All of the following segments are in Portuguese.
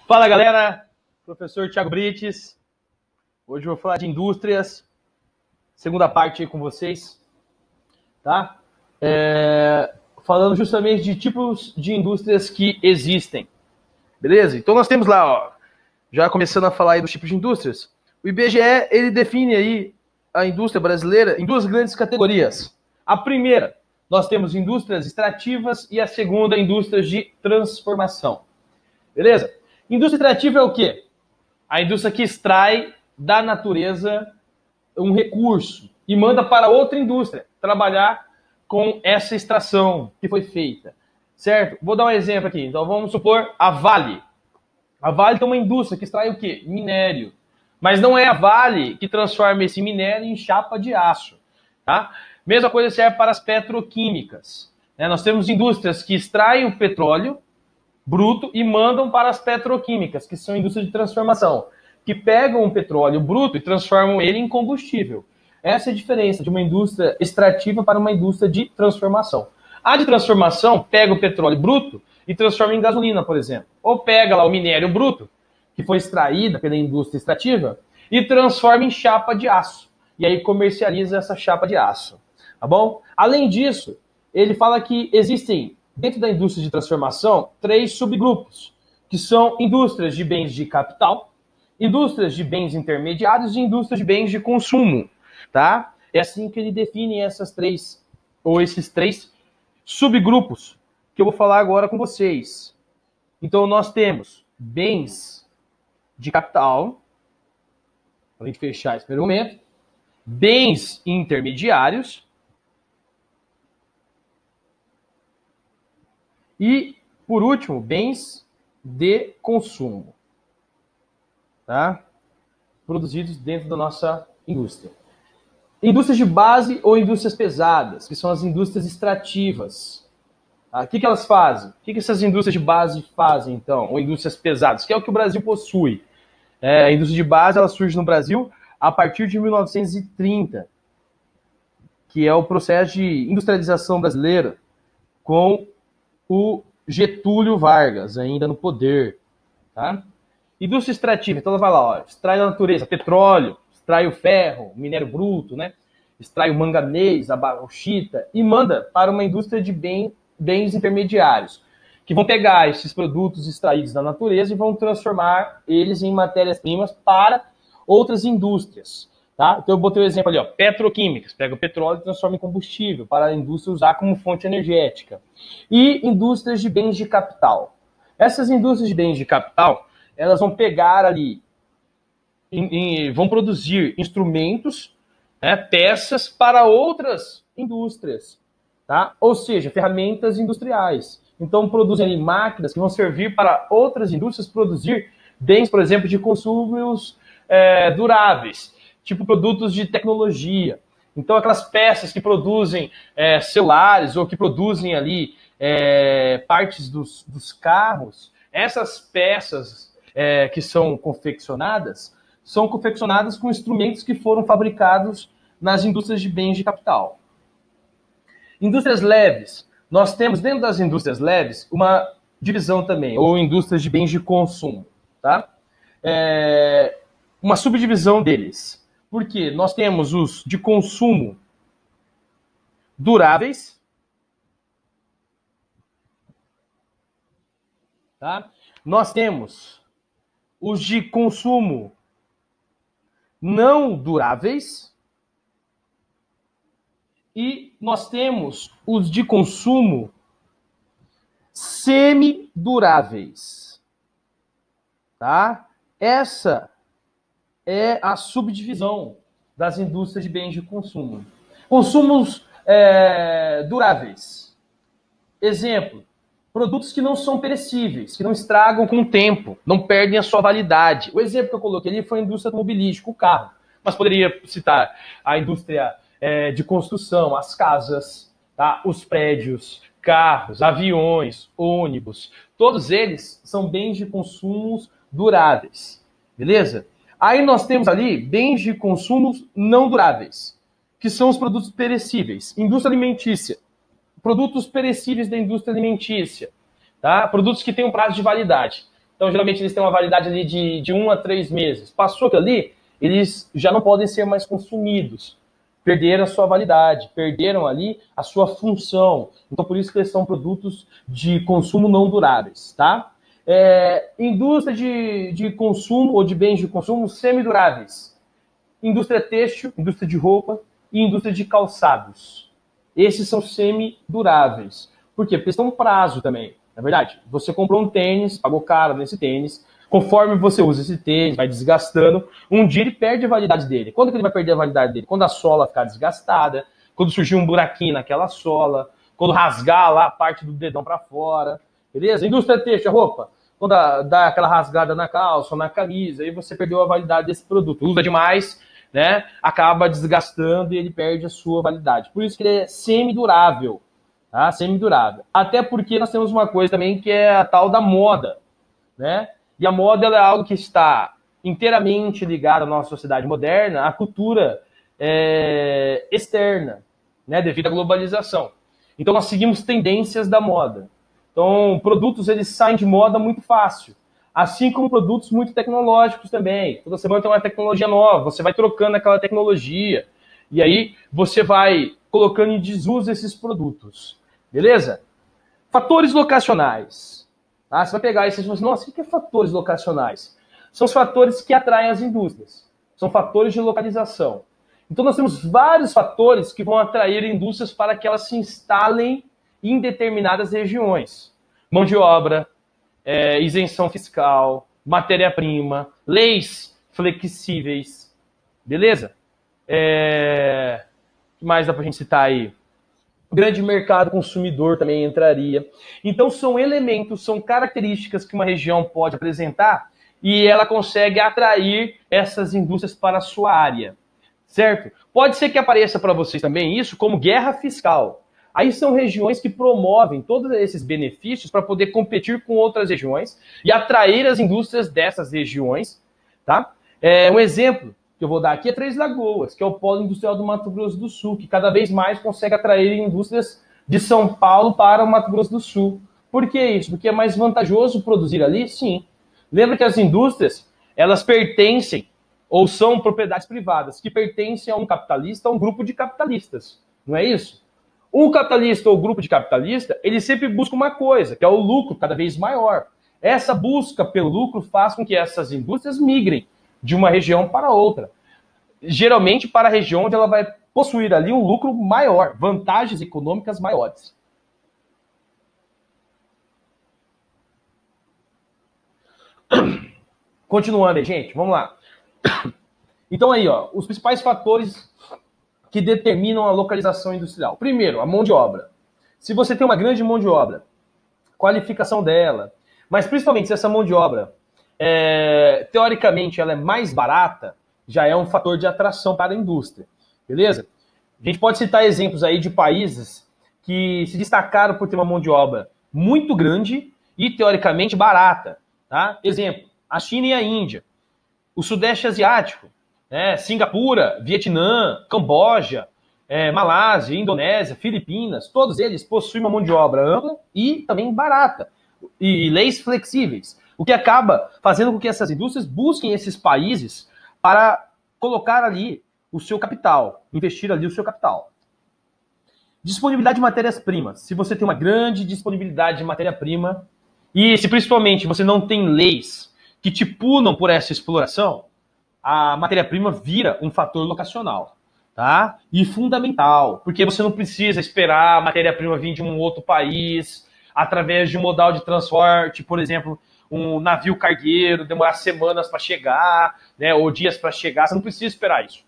Fala galera, professor Thiago Brites. Hoje eu vou falar de indústrias, segunda parte aí com vocês, tá? Falando justamente de tipos de indústrias que existem, beleza? Então nós temos lá, ó, já começando a falar aí dos tipos de indústrias, o IBGE ele define aí a indústria brasileira em duas grandes categorias. A primeira, nós temos indústrias extrativas e a segunda, indústrias de transformação, beleza? Indústria extrativa é o quê? A indústria que extrai da natureza um recurso e manda para outra indústria trabalhar com essa extração que foi feita, certo? Vou dar um exemplo aqui. Então vamos supor a Vale. A Vale tem uma indústria que extrai o quê? Minério. Mas não é a Vale que transforma esse minério em chapa de aço, tá? Mesma coisa serve para as petroquímicas, né? Nós temos indústrias que extraem o petróleo bruto e mandam para as petroquímicas, que são indústrias de transformação, que pegam o petróleo bruto e transformam ele em combustível. Essa é a diferença de uma indústria extrativa para uma indústria de transformação. A de transformação pega o petróleo bruto e transforma em gasolina, por exemplo. Ou pega lá o minério bruto, que foi extraída pela indústria extrativa, e transforma em chapa de aço. E aí comercializa essa chapa de aço. Tá bom? Além disso, ele fala que existem, dentro da indústria de transformação, 3 subgrupos, que são indústrias de bens de capital, indústrias de bens intermediários e indústrias de bens de consumo, tá? É assim que ele define essas 3, ou esses 3 subgrupos que eu vou falar agora com vocês. Então, nós temos bens de capital, para a gente fechar esse primeiro momento, bens intermediários, e, por último, bens de consumo, tá? Produzidos dentro da nossa indústria. Indústrias de base ou indústrias pesadas, que são as indústrias extrativas. O que elas fazem? O que essas indústrias de base fazem, então? Ou indústrias pesadas, que é o que o Brasil possui. A indústria de base ela surge no Brasil a partir de 1930, que é o processo de industrialização brasileira com o Getúlio Vargas, ainda no poder, tá? Indústria extrativa, então ela vai lá, ó, extrai da natureza petróleo, extrai o ferro, o minério bruto, né? Extrai o manganês, a bauxita e manda para uma indústria de bens intermediários, que vão pegar esses produtos extraídos da natureza e vão transformar eles em matérias-primas para outras indústrias, tá? Então eu botei o exemplo ali, ó, petroquímicas, pega o petróleo e transforma em combustível para a indústria usar como fonte energética. E indústrias de bens de capital. Essas indústrias de bens de capital, elas vão pegar ali, vão produzir instrumentos, né, peças para outras indústrias, tá? Ou seja, ferramentas industriais. Então produzem ali máquinas que vão servir para outras indústrias produzir bens, por exemplo, de consumos duráveis, tipo produtos de tecnologia. Então, aquelas peças que produzem celulares ou que produzem ali partes dos carros, essas peças que são confeccionadas com instrumentos que foram fabricados nas indústrias de bens de capital. Indústrias leves. Nós temos dentro das indústrias leves uma divisão também, ou indústrias de bens de consumo, tá? Uma subdivisão deles. Porque nós temos os de consumo duráveis, tá? Nós temos os de consumo não duráveis e nós temos os de consumo semiduráveis, tá? Essa é a subdivisão das indústrias de bens de consumo. Consumos duráveis. Exemplo, produtos que não são perecíveis, que não estragam com o tempo, não perdem a sua validade. O exemplo que eu coloquei ali foi a indústria automobilística, o carro. Mas poderia citar a indústria de construção, as casas, tá? Os prédios, carros, aviões, ônibus. Todos eles são bens de consumos duráveis. Beleza? Aí nós temos ali bens de consumo não duráveis, que são os produtos perecíveis. Indústria alimentícia. Produtos perecíveis da indústria alimentícia. Tá? Produtos que têm um prazo de validade. Então, geralmente, eles têm uma validade ali de 1 a 3 meses. Passou aquilo ali, eles já não podem ser mais consumidos. Perderam a sua validade, perderam ali a sua função. Então, por isso que eles são produtos de consumo não duráveis, tá? Indústria de consumo ou de bens de consumo semiduráveis. Indústria têxtil, indústria de roupa e indústria de calçados. Esses são semiduráveis. Por quê? Porque eles têm um prazo também. Na verdade, você comprou um tênis, pagou caro nesse tênis, conforme você usa esse tênis, vai desgastando, um dia ele perde a validade dele. Quando que ele vai perder a validade dele? Quando a sola ficar desgastada, quando surgir um buraquinho naquela sola, quando rasgar lá a parte do dedão para fora, beleza? Indústria têxtil, roupa, quando dá aquela rasgada na calça, na camisa, aí você perdeu a validade desse produto. Usa demais, né? Acaba desgastando e ele perde a sua validade. Por isso que ele é semidurável, tá? Semidurável. Até porque nós temos uma coisa também que é a tal da moda, né? E a moda ela é algo que está inteiramente ligado à nossa sociedade moderna, à cultura externa, né, devido à globalização. Então, nós seguimos tendências da moda. Então, produtos eles saem de moda muito fácil, assim como produtos muito tecnológicos também. Toda semana tem uma tecnologia nova, você vai trocando aquela tecnologia, e aí você vai colocando em desuso esses produtos. Beleza? Fatores locacionais. Tá? Você vai pegar isso e vai falar, nossa, o que é fatores locacionais? São os fatores que atraem as indústrias. São fatores de localização. Então, nós temos vários fatores que vão atrair indústrias para que elas se instalem em determinadas regiões. Mão de obra, isenção fiscal, matéria-prima, leis flexíveis. Beleza? O que mais dá para a gente citar aí? Grande mercado consumidor também entraria. Então, são elementos, são características que uma região pode apresentar e ela consegue atrair essas indústrias para a sua área, certo? Pode ser que apareça para vocês também isso como guerra fiscal. Aí são regiões que promovem todos esses benefícios para poder competir com outras regiões e atrair as indústrias dessas regiões, tá? Um exemplo que eu vou dar aqui é Três Lagoas, que é o polo industrial do Mato Grosso do Sul, que cada vez mais consegue atrair indústrias de São Paulo para o Mato Grosso do Sul. Por que isso? Porque é mais vantajoso produzir ali? Sim. Lembra que as indústrias, elas pertencem ou são propriedades privadas, que pertencem a um capitalista, a um grupo de capitalistas. Não é isso? Um capitalista ou grupo de capitalista, ele sempre busca uma coisa, que é o lucro cada vez maior. Essa busca pelo lucro faz com que essas indústrias migrem de uma região para outra. Geralmente para a região onde ela vai possuir ali um lucro maior, vantagens econômicas maiores. Continuando aí, gente, vamos lá. Então aí, ó, os principais fatores que determinam a localização industrial. Primeiro, a mão de obra. Se você tem uma grande mão de obra, qualificação dela, mas principalmente se essa mão de obra teoricamente ela é mais barata, já é um fator de atração para a indústria, beleza? A gente pode citar exemplos aí de países que se destacaram por ter uma mão de obra muito grande e teoricamente barata, tá? Exemplo, a China e a Índia, o Sudeste Asiático, Singapura, Vietnã, Camboja, Malásia, Indonésia, Filipinas, todos eles possuem uma mão de obra ampla e também barata, e leis flexíveis. O que acaba fazendo com que essas indústrias busquem esses países para colocar ali o seu capital, investir ali o seu capital. Disponibilidade de matérias-primas. Se você tem uma grande disponibilidade de matéria-prima e se principalmente você não tem leis que te punam por essa exploração, a matéria-prima vira um fator locacional, tá? E fundamental, porque você não precisa esperar a matéria-prima vir de um outro país através de um modal de transporte, por exemplo, um navio cargueiro, demorar semanas para chegar, né, ou dias para chegar, você não precisa esperar isso,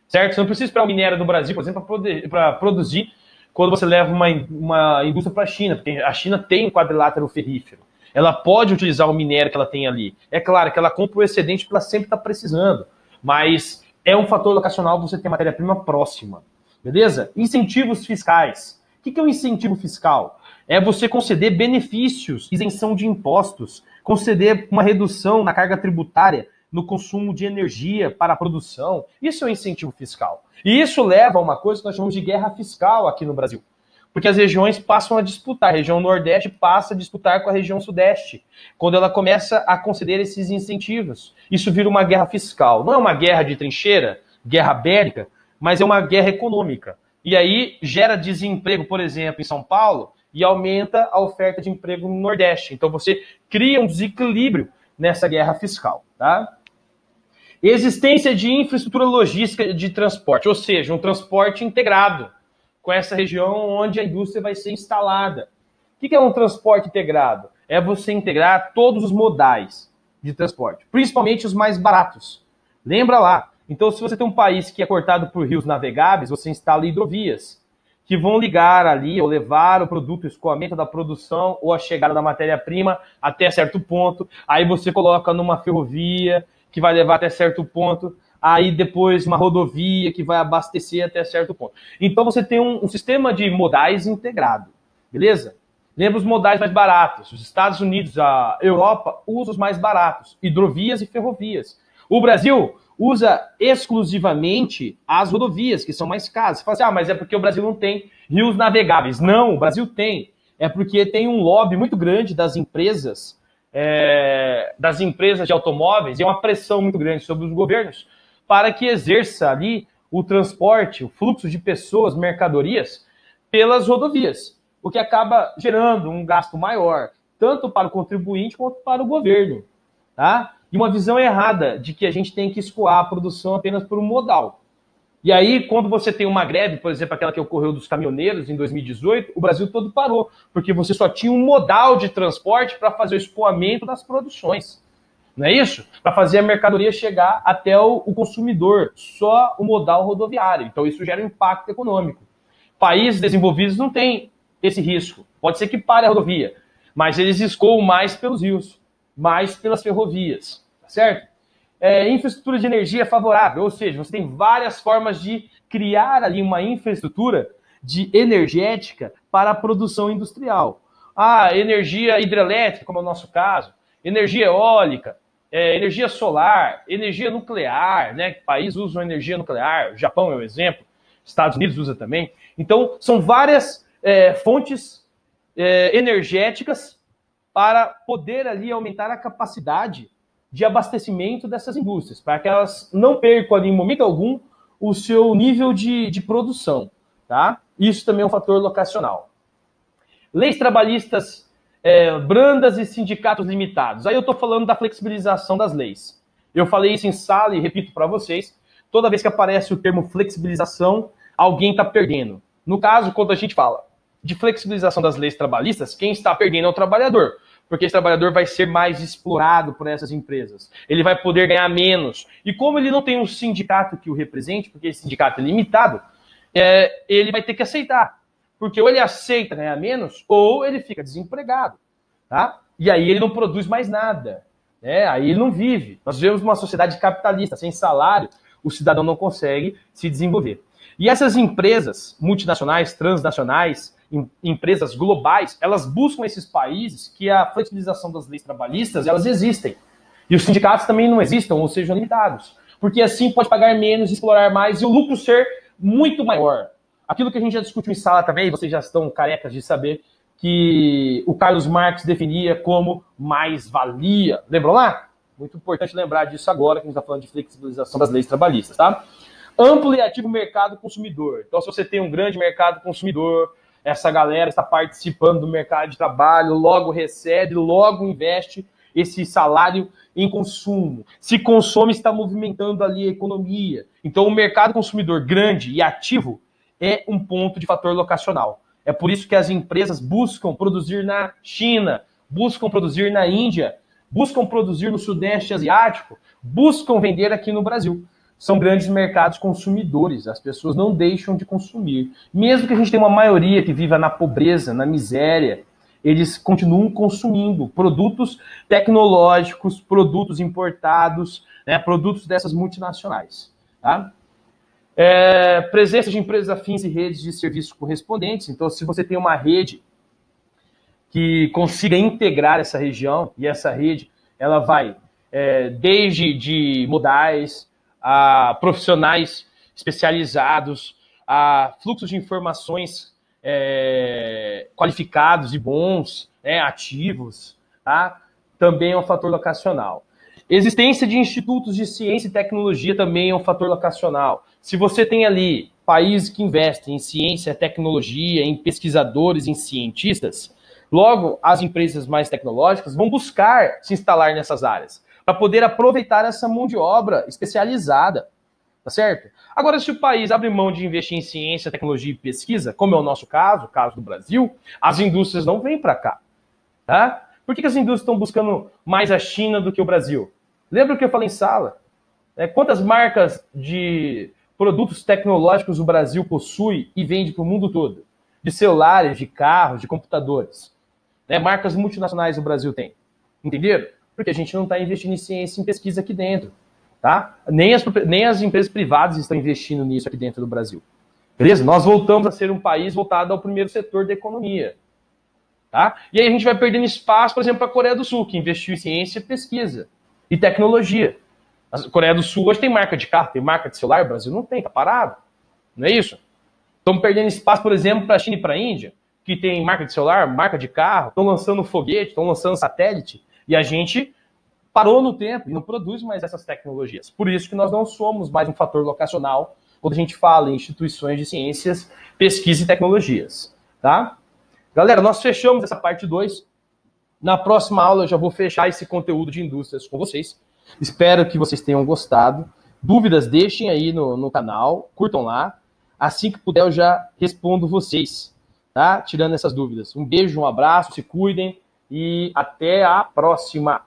certo? Você não precisa esperar o minério do Brasil, por exemplo, para produzir quando você leva uma indústria para a China, porque a China tem um quadrilátero ferrífero. Ela pode utilizar o minério que ela tem ali. É claro que ela compra o excedente porque ela sempre está precisando, mas é um fator locacional você ter matéria-prima próxima, beleza? Incentivos fiscais. O que é um incentivo fiscal? É você conceder benefícios, isenção de impostos, conceder uma redução na carga tributária no consumo de energia para a produção. Isso é um incentivo fiscal. E isso leva a uma coisa que nós chamamos de guerra fiscal aqui no Brasil. Porque as regiões passam a disputar, a região Nordeste passa a disputar com a região Sudeste, quando ela começa a conceder esses incentivos. Isso vira uma guerra fiscal. Não é uma guerra de trincheira, guerra bélica, mas é uma guerra econômica. E aí gera desemprego, por exemplo, em São Paulo, e aumenta a oferta de emprego no Nordeste. Então você cria um desequilíbrio nessa guerra fiscal. Tá? Existência de infraestrutura logística de transporte, ou seja, um transporte integrado com essa região onde a indústria vai ser instalada. O que é um transporte integrado? É você integrar todos os modais de transporte, principalmente os mais baratos. Lembra lá. Então, se você tem um país que é cortado por rios navegáveis, você instala hidrovias, que vão ligar ali, ou levar o produto, o escoamento da produção, ou a chegada da matéria-prima até certo ponto. Aí você coloca numa ferrovia, que vai levar até certo ponto. Aí depois uma rodovia, que vai abastecer até certo ponto. Então você tem um sistema de modais integrado, beleza? Lembra os modais mais baratos. Os Estados Unidos, a Europa, usa os mais baratos. Hidrovias e ferrovias. O Brasil usa exclusivamente as rodovias, que são mais caras. Você fala assim, mas é porque o Brasil não tem rios navegáveis. Não, o Brasil tem. É porque tem um lobby muito grande das empresas de automóveis e uma pressão muito grande sobre os governos para que exerça ali o transporte, o fluxo de pessoas, mercadorias, pelas rodovias, o que acaba gerando um gasto maior, tanto para o contribuinte quanto para o governo. Tá? E uma visão errada de que a gente tem que escoar a produção apenas por um modal. E aí, quando você tem uma greve, por exemplo, aquela que ocorreu dos caminhoneiros em 2018, o Brasil todo parou, porque você só tinha um modal de transporte para fazer o escoamento das produções. Não é isso? Para fazer a mercadoria chegar até o consumidor, só o modal rodoviário. Então, isso gera um impacto econômico. Países desenvolvidos não têm esse risco. Pode ser que pare a rodovia, mas eles escoam mais pelos rios, mais pelas ferrovias, tá certo? Infraestrutura de energia favorável, ou seja, você tem várias formas de criar ali uma infraestrutura de energética para a produção industrial. Energia hidrelétrica, como é o nosso caso, energia eólica, energia solar, energia nuclear, né? Países usam energia nuclear, o Japão é um exemplo, Estados Unidos usa também. Então, são várias fontes energéticas para poder ali aumentar a capacidade de abastecimento dessas indústrias, para que elas não percam ali, em momento algum, o seu nível de produção. Tá? Isso também é um fator locacional. Leis trabalhistas brandas e sindicatos limitados. Aí eu estou falando da flexibilização das leis. Eu falei isso em sala e repito para vocês, toda vez que aparece o termo flexibilização, alguém está perdendo. No caso, quando a gente fala de flexibilização das leis trabalhistas, quem está perdendo é o trabalhador, porque esse trabalhador vai ser mais explorado por essas empresas. Ele vai poder ganhar menos. E como ele não tem um sindicato que o represente, porque esse sindicato é limitado, ele vai ter que aceitar. Porque ou ele aceita ganhar menos, ou ele fica desempregado. Tá? E aí ele não produz mais nada. Aí ele não vive. Nós vivemos uma sociedade capitalista, sem salário, o cidadão não consegue se desenvolver. E essas empresas multinacionais, transnacionais, empresas globais, elas buscam esses países que a flexibilização das leis trabalhistas, elas existem. E os sindicatos também não existam ou sejam limitados. Porque assim pode pagar menos, explorar mais e o lucro ser muito maior. Aquilo que a gente já discutiu em sala também, vocês já estão carecas de saber, que o Carlos Marx definia como mais-valia. Lembram lá? Muito importante lembrar disso agora, que a gente está falando de flexibilização das leis trabalhistas, tá? Amplo e ativo mercado consumidor. Então, se você tem um grande mercado consumidor, essa galera está participando do mercado de trabalho, logo recebe, logo investe esse salário em consumo. Se consome, está movimentando ali a economia. Então, o mercado consumidor grande e ativo é um ponto de fator locacional. É por isso que as empresas buscam produzir na China, buscam produzir na Índia, buscam produzir no Sudeste Asiático, buscam vender aqui no Brasil. São grandes mercados consumidores, as pessoas não deixam de consumir. Mesmo que a gente tenha uma maioria que viva na pobreza, na miséria, eles continuam consumindo produtos tecnológicos, produtos importados, né, produtos dessas multinacionais. Tá? Presença de empresas afins e redes de serviços correspondentes. Então, se você tem uma rede que consiga integrar essa região, e essa rede ela vai desde de modais, a profissionais especializados, a fluxos de informações qualificados e bons, né, ativos, tá? Também é um fator locacional. Existência de institutos de ciência e tecnologia também é um fator locacional. Se você tem ali países que investem em ciência, tecnologia, em pesquisadores, em cientistas, logo as empresas mais tecnológicas vão buscar se instalar nessas áreas, para poder aproveitar essa mão de obra especializada, tá certo? Agora, se o país abre mão de investir em ciência, tecnologia e pesquisa, como é o nosso caso, o caso do Brasil, as indústrias não vêm para cá, tá? Por que as indústrias estão buscando mais a China do que o Brasil? Lembra o que eu falei em sala? Quantas marcas de produtos tecnológicos o Brasil possui e vende para o mundo todo? De celulares, de carros, de computadores. Marcas multinacionais o Brasil tem. Entenderam? Porque a gente não está investindo em ciência e em pesquisa aqui dentro. Tá? Nem as empresas privadas estão investindo nisso aqui dentro do Brasil. Beleza? Nós voltamos a ser um país voltado ao primeiro setor da economia. Tá? E aí a gente vai perdendo espaço, por exemplo, para a Coreia do Sul, que investiu em ciência, pesquisa e tecnologia. A Coreia do Sul hoje tem marca de carro, tem marca de celular, o Brasil não tem, tá parado. Não é isso? Estamos perdendo espaço, por exemplo, para a China e para a Índia, que tem marca de celular, marca de carro, estão lançando foguete, estão lançando satélite, e a gente parou no tempo e não produz mais essas tecnologias. Por isso que nós não somos mais um fator locacional quando a gente fala em instituições de ciências, pesquisa e tecnologias. Tá? Galera, nós fechamos essa parte 2. Na próxima aula eu já vou fechar esse conteúdo de indústrias com vocês. Espero que vocês tenham gostado. Dúvidas, deixem aí no canal, curtam lá. Assim que puder eu já respondo vocês, tá? Tirando essas dúvidas. Um beijo, um abraço, se cuidem e até a próxima.